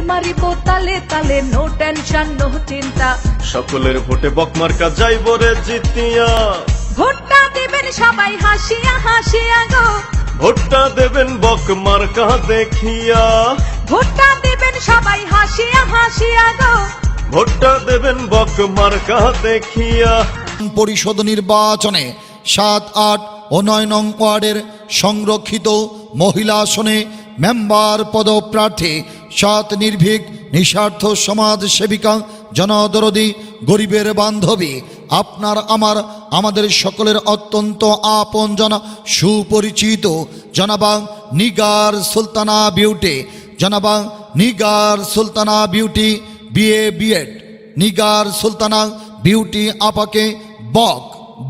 মারিব তালে তালে, no tension no চিন্তা। সকলের ভোটে বকমার্কা যাইব রে জিতিয়া। ভোটটা দিবেন সবাই হাসিয়া হাসিয়া গো, ভোটটা দেবেন বকমার্কা দেখিয়া। ভোটটা দিবেন সবাই হাসিয়া হাসিয়া গো, ভোটটা দেবেন বকমার্কা দেখিয়া। পরিষদ নির্বাচনে ৭, ৮ ও ৯ নং ওয়ার্ডের সংরক্ষিত মহিলা আসনে মেম্বার পদপ্রার্থী সৎ নির্ভীক নিঃস্বার্থ সমাজ সেবিকা জনদরদী গরিবের বান্ধবী আপনার আমাদের সকলের অত্যন্ত আপনজন সুপরিচিত জনাবা নিগার সুলতানা বিউটি, জনাবা Nigar Sultana Beauty BA BEd Nigar Sultana Beauty আপাকে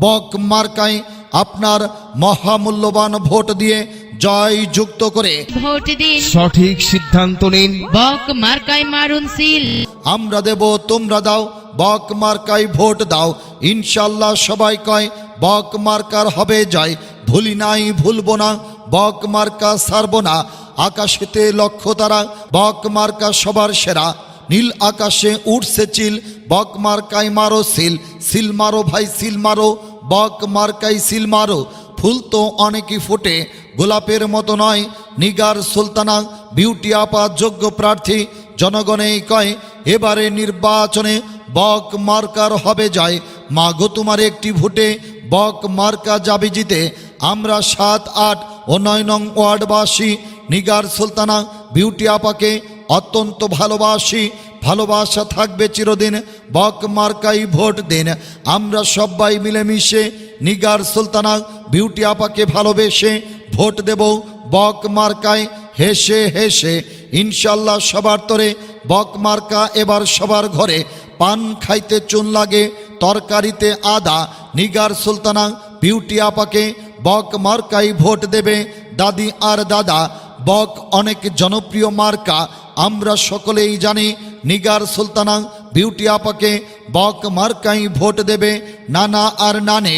বক মার্কায় আপনার মহামূল্যবান ভোট দিয়ে জয় যুক্ত করে ভোট দিন, সঠিক সিদ্ধান্ত নিন, বক মার্কায় মারুন সিল। আমরা দেব তোমরা দাও, বক মার্কায় ভোট দাও। ইনশাল্লাহ সবাই কয় বক মার্কার হবে জয়। ভুলি নাই ভুলবো না, বক মার্কা ছাড়ব না। আকাশেতে লক্ষ্য তারা, বক মার্কা সবার সেরা। নীল আকাশে উঠছে চিল, বক মার্কায় মারো সিল। সিল মারো ভাই সিল মারো, বক মার্কায় সিল মারো। ফুল তো অনেকই ফোটে, গোলাপের মতো নয়। নিগার সুলতানা বিউটি আপা যোগ্য প্রার্থী। জনগণেই কয় এবারে নির্বাচনে বক মার্কার হবে জয়। মা গো তোমার একটি ভোটে বক মার্কা যাবে জিতে। আমরা ৭, ৮ ও ৯ নং ওয়ার্ডবাসী নিগার সুলতানা বিউটি আপাকে অত্যন্ত ভালোবাসি। ভালোবাসা থাকবে চিরদিন, বক মার্কাই ভোট দিন। আমরা সবাই মিলেমিশে নিগার সুলতানা বিউটি আপাকে ভালোবেসে ভোট দেব বক মার্কায় হেসে হেসে। ইনশাল্লাহ সবার তরে বক মার্কা এবার সবার ঘরে। পান খাইতে চুন লাগে, তরকারিতে আদা। নিগার সুলতানা বিউটি আপাকে বক মার্কাই ভোট দেবে দাদি আর দাদা। বক অনেক জনপ্রিয় মার্কা, আমরা সকলেই জানি। নিগার সুলতানা বিউটি আপাকে বক মার্কাই ভোট দেবে নানা আর নানে।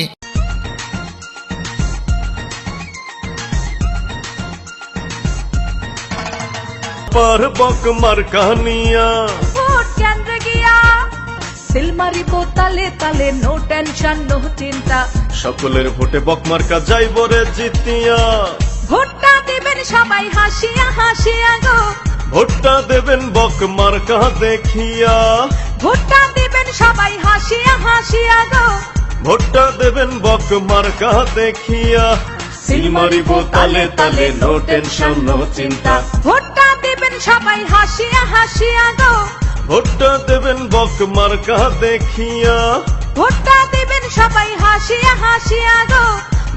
পার বকমার্কা নিয়া ভোট কেন্দ্রে গিয়া সিল মারিব তালে তালে, নো টেনশন নো চিন্তা। সকলের ভোটে বকমার্কা যাইব রে জিতিয়া। ভোটটা দিবেন সবাই হাসিয়া হাসিয়া গো, ভোটটা দেবেন বকমার্কা দেখিয়া। ভোটটা দিবেন সবাই হাসিয়া হাসিয়া গো, ভোটটা দেবেন বকমার্কা দেখিয়া। সিল মারিব তালে তালে, নো টেনশন নো চিন্তা। ভোটটা দিবেন সবাই হাসিয়া হাসিয়া গো, ভোটটা দেবেন বকমার্কা দেখিয়া। ভোটটা দিবেন সবাই হাসিয়া হাসিয়া গো,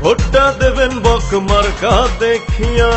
ভোটটা দেবেন বকমার্কা দেখিয়া।